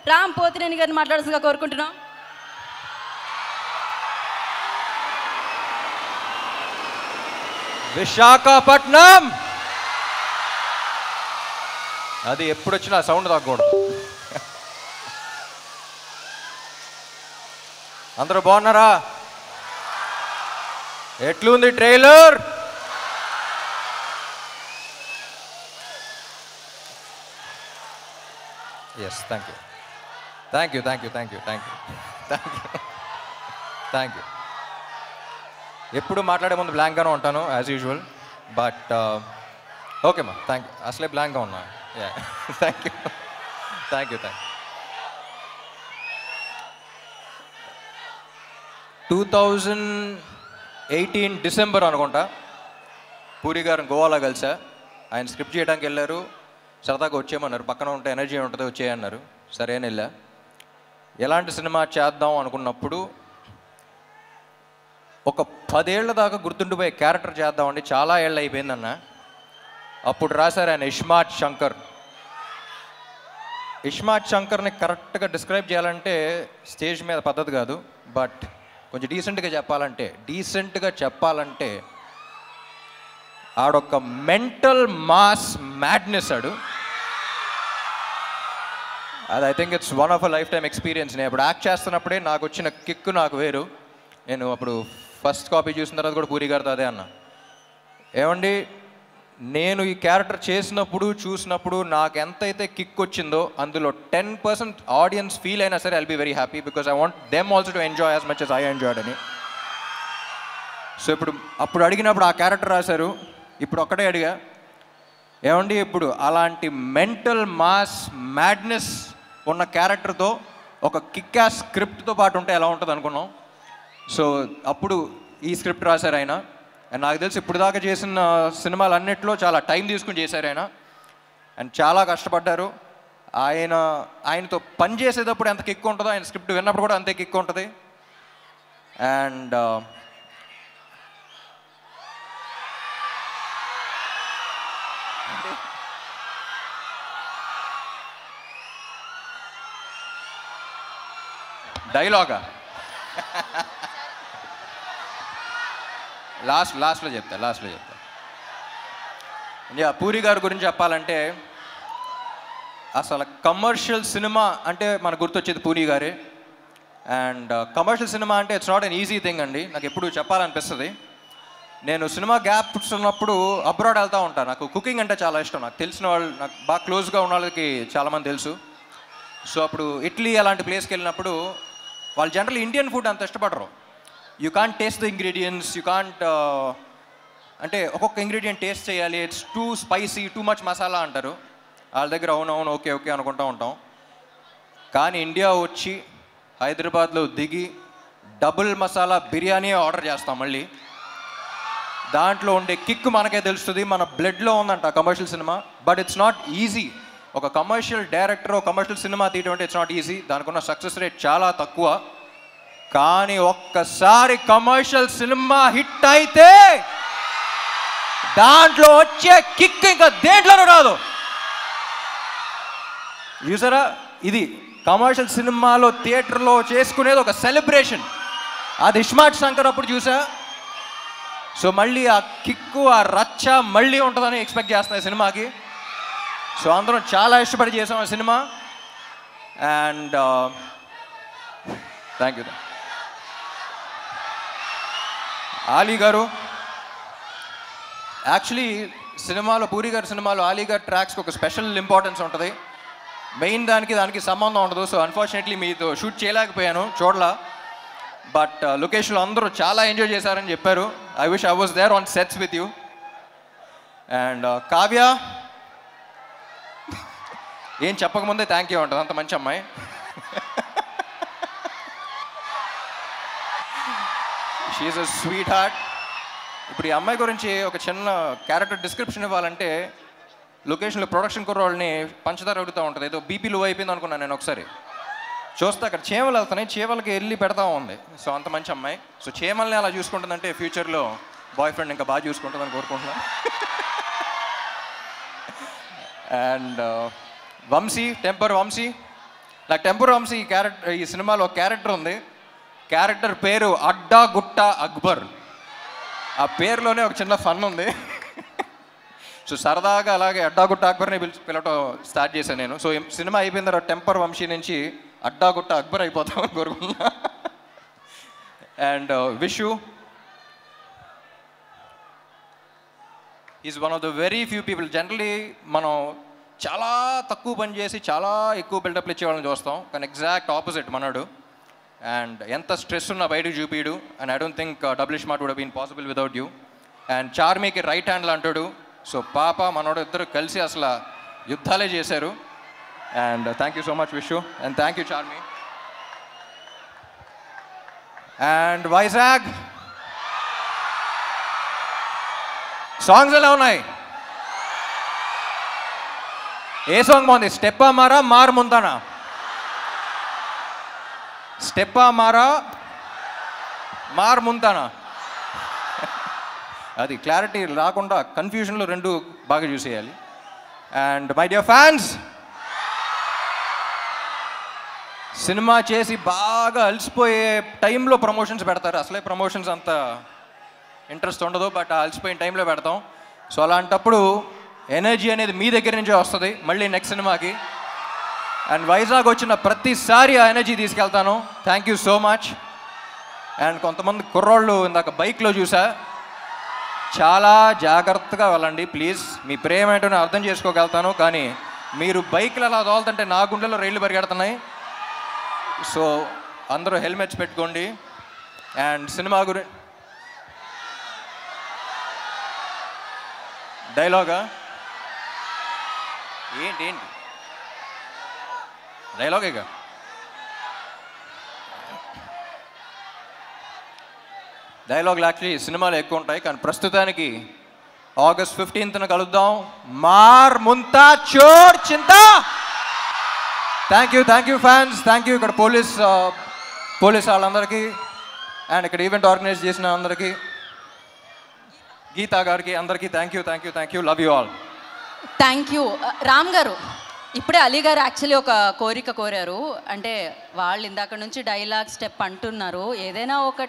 రామ్ పోతినేని గారిని మాట్లాడాల్సిందిగా కోరుకుంటున్నాం. విశాఖపట్నం అది ఎప్పుడు వచ్చినా సౌండ్ తగ్గకూడదు. అందరూ బాగున్నారా? ఎట్లుంది trailer? Yes, thank you thank you thank you thank you thank you thank you thank you. ఎప్పుడు మాట్లాడే ముందు బ్లాంక్గానే ఉంటాను యాజ్ యూజువల్, బట్ ఓకే మా థ్యాంక్ యూ. అసలే బ్లాంక్గా ఉన్నా. Thank you thank you thank you. 2018 December అనుకుంటా పూరి గారిని గోవాలో కలిసా. ఆయన స్క్రిప్ట్ చేయడానికి వెళ్ళారు, సరదాగా వచ్చేయమన్నారు, పక్కన ఉంటే ఎనర్జీ ఉంటుంది వచ్చేయన్నారు. సరే అని వెళ్ళా. ఎలాంటి సినిమా చేద్దాం అనుకున్నప్పుడు ఒక 10 ఏళ్ల దాకా గుర్తుండిపోయే క్యారెక్టర్ చేద్దామండి, చాలా ఏళ్ళు అయిపోయిందన్న. అప్పుడు రాశారు ఆయన ఇస్మార్ట్ శంకర్. ఇస్మార్ట్ శంకర్ని కరెక్ట్గా డిస్క్రైబ్ చేయాలంటే స్టేజ్ మీద పద్ధతి కాదు, బట్ కొంచెం డీసెంట్గా చెప్పాలంటే ఆడొక మెంటల్ మాస్ మ్యాడ్నెస్ ఆడు. అది I think it's one of a life time experience. నేను అప్పుడు యాక్ట్ చేస్తున్నప్పుడే నాకు వచ్చిన కిక్ నాకు వేరు. నేను అప్పుడు ఫస్ట్ కాపీ చూసిన తర్వాత కూడా పూరి గారితో అదే అన్నా, ఏమండి నేను ఈ క్యారెక్టర్ చూసినప్పుడు నాకు ఎంతైతే కిక్ వచ్చిందో అందులో 10% ఆడియన్స్ ఫీల్ అయినా సరే I'll be very happy, because I want them also to enjoy as much as I enjoyed అని. సో అప్పుడు అడిగినప్పుడు ఆ క్యారెక్టర్ రాశారు. ఇప్పుడు ఒక్కటే అడిగా, ఏమండి ఇప్పుడు అలాంటి మెంటల్ మాస్ మ్యాడ్నెస్ ఉన్న క్యారెక్టర్తో ఒక కిక్ యాస్ స్క్రిప్ట్తో పాటు ఉంటే ఎలా ఉంటుంది అనుకున్నాం. సో అప్పుడు ఈ స్క్రిప్ట్ రాశారు ఆయన. అండ్ నాకు తెలిసి ఇప్పుడు దాకా చేసిన సినిమాలన్నింటిలో చాలా టైం తీసుకుని చేశారు ఆయన. అండ్ చాలా కష్టపడ్డారు. ఆయనతో పని చేసేటప్పుడు ఎంత కిక్ ఉంటుందో ఆయన స్క్రిప్ట్ విన్నప్పుడు కూడా అంతే కిక్ ఉంటుంది. అండ్ డైలాగా లాస్ట్లో చెప్తా. పూరి గారి గురించి చెప్పాలంటే అసలు కమర్షియల్ సినిమా అంటే మనకు గుర్తొచ్చేది పూరి గారే. అండ్ కమర్షియల్ సినిమా అంటే it's not an easy thing అండి. నాకు ఎప్పుడు చెప్పాలనిపిస్తుంది. నేను సినిమా గ్యాప్స్ ఉన్నప్పుడు అబ్రాడ్ వెళ్తూ ఉంటాను. నాకు కుకింగ్ అంటే చాలా ఇష్టం. నాకు తెలిసిన వాళ్ళు, నాకు బాగా క్లోజ్గా ఉన్న వాళ్ళకి చాలామంది తెలుసు. సో అప్పుడు ఇటలీ అలాంటి ప్లేస్కి వెళ్ళినప్పుడు వాళ్ళు జనరల్ ఇండియన్ ఫుడ్ అంత ఇష్టపడరు. You can't taste the ingredients, you can't అంటే ఒక్కొక్క ఇంగ్రీడియంట్ టేస్ట్ చేయాలి, it's two spicy, too much masala అంటారు. వాళ్ళ దగ్గర అవునవును ఓకే అనుకుంటూ ఉంటాం. కానీ ఇండియా వచ్చి హైదరాబాద్లో దిగి డబుల్ మసాలా బిర్యానీ ఆర్డర్ చేస్తాం. మళ్ళీ దాంట్లో ఉండే కిక్ మనకే తెలుస్తుంది, మన బ్లడ్లో ఉందంట commercial cinema. But it's not easy. ఒక కమర్షియల్ డైరెక్టర్ కమర్షియల్ సినిమా తీయడం అంటే ఇట్స్ నాట్ ఈజీ. దానికి ఉన్న సక్సెస్ రేట్ చాలా తక్కువ. కానీ ఒక్కసారి కమర్షియల్ సినిమా హిట్ అయితే దాంట్లో వచ్చే కిక్ ఇంకా దేంట్లోనూ రాదు. చూసారా, ఇది కమర్షియల్ సినిమాలో థియేటర్లో చేసుకునేది ఒక సెలబ్రేషన్. అది ఇస్మార్ట్ శంకర్ అప్పుడు చూసా. సో మళ్ళీ ఆ కిక్కు, ఆ రచ్చ మళ్ళీ ఉంటుందని ఎక్స్పెక్ట్ చేస్తున్నాయి సినిమాకి. సో అందరం చాలా ఇష్టపడి చేసాం ఆ cinema. And thank you. Ali గారు యాక్చువల్లీ సినిమాలో, పూరి గారి సినిమాలో ఆలీ గారి ట్రాక్స్కి ఒక స్పెషల్ ఇంపార్టెన్స్ ఉంటుంది. మెయిన్ దానికి సంబంధం ఉండదు. సో అన్ఫార్చునేట్లీ మీతో షూట్ చేయలేకపోయాను, చూడలా. బట్ లొకేషన్లో అందరూ చాలా ఎంజాయ్ చేశారని చెప్పారు. I wish I was there on sets with you. And Kavya ఏం చెప్పకముందే థ్యాంక్ యూ ఉంటుంది, అంత మంచి అమ్మాయి. She's a sweetheart. ఇప్పుడు ఈ అమ్మాయి గురించి ఒక చిన్న క్యారెక్టర్ డిస్క్రిప్షన్ ఇవ్వాలంటే, లొకేషన్లో ప్రొడక్షన్ కుర్రోళ్ళని పంచదార అడుగుతూ ఉంటుంది. ఏదో బీపీ లో అయిపోయింది అనుకున్నాను నేను. ఒకసారి చూస్తే అక్కడ చీమలు వెళ్తున్నాయి, చీమలకి వెళ్ళి పెడతా ఉంది. సో అంత మంచి అమ్మాయి. సో చీమల్ని అలా చూసుకుంటుందంటే ఫ్యూచర్లో బాయ్ ఫ్రెండ్ ఇంకా బాగా చూసుకుంటుందని కోరుకుంటున్నాను. అండ్ వంశీ, టెంపర్ వంశీ, నాకు టెంపర్ వంశీ ఈ సినిమాలో క్యారెక్టర్ ఉంది. క్యారెక్టర్ పేరు అడ్డా గుట్ట అక్బర్. ఆ పేరులోనే ఒక చిన్న ఫన్ ఉంది. సో సరదాగా అలాగే అడ్డాగుట్ట అక్బర్ని పిలవటం స్టార్ట్ చేశాను నేను. సో సినిమా అయిపోయిన తర్వాత టెంపర్ వంశీ నుంచి అడ్డాగుట్ట అక్బర్ అయిపోతామని కోరుకున్నా. And wish is one of the very few people. Generally మనం చాలా తక్కువ పని చేసి చాలా ఎక్కువ బిల్డప్లు ఇచ్చేవాళ్ళని చూస్తాం, కానీ ఎగ్జాక్ట్ ఆపోజిట్ మనడు. అండ్ ఎంత స్ట్రెస్ ఉన్నా బయటకు చూపిడు. And I don't think double smart would been possible without you. And చార్మీకి రైట్ హ్యాండ్లో అంటాడు. సో పాప మనోడు ఇద్దరు కలిసి అసలు యుద్ధాలే చేశారు. And thank you so much Vishu. And thank you Charmy. And Vizag songs ఎలా ఉన్నాయి? ఏ సాంగ్ బాగుంది? స్టెప్పా మారా మార్ ముంతానా? స్టెప్పా మారా మార్ ముంతానా? అది క్లారిటీ రాకుండా కన్ఫ్యూజన్లో రెండు బాగా చూసేయాలి. And my dear fans, cinema చేసి బాగా అలసిపోయే టైంలో ప్రమోషన్స్ పెడతారు. అసలే ప్రమోషన్స్ అంత ఇంట్రెస్ట్ ఉండదు, బట్ అలసిపోయిన టైంలో పెడతాం. సో అలాంటప్పుడు ఎనర్జీ అనేది మీ దగ్గర నుంచే వస్తుంది మళ్ళీ నెక్స్ట్ సినిమాకి. అండ్ వైజాగ్ వచ్చిన ప్రతిసారి ఆ ఎనర్జీ తీసుకెళ్తాను. Thank you so much. And కొంతమంది కుర్రోళ్ళు ఇందాక బైక్లో చూసా, చాలా జాగ్రత్తగా వెళ్ళండి ప్లీజ్. మీ ప్రేమ ఏంటో నేను అర్థం చేసుకోగలుగుతాను, కానీ మీరు బైక్లు అలా తోలుతుంటే నా గుండెలో రైళ్లు పరిగెడుతున్నాయి. సో అందరూ హెల్మెట్స్ పెట్టుకోండి. అండ్ సినిమా డైలాగా ఏంటి డైలాగేగా? డైలాగులు యాక్చువల్లీ సినిమాలు ఎక్కువ ఉంటాయి, కానీ ప్రస్తుతానికి August 15th కలుద్దాం. మార్ ముంతా చోర్ చింత. Thank you fans. Thank you ఇక్కడ పోలీస్ వాళ్ళందరికీ, అండ్ ఇక్కడ ఈవెంట్ ఆర్గనైజ్ చేసిన అందరికీ, గీతా గారికి, అందరికీ thank you. Love you all. Thank you. Ram గారు, ఇప్పుడే అలీ గారు యాక్చువల్లీ ఒక కోరిక కోరారు. అంటే వాళ్ళు ఇందాక నుంచి డైలాగ్ స్టెప్ అంటున్నారు, ఏదైనా ఒక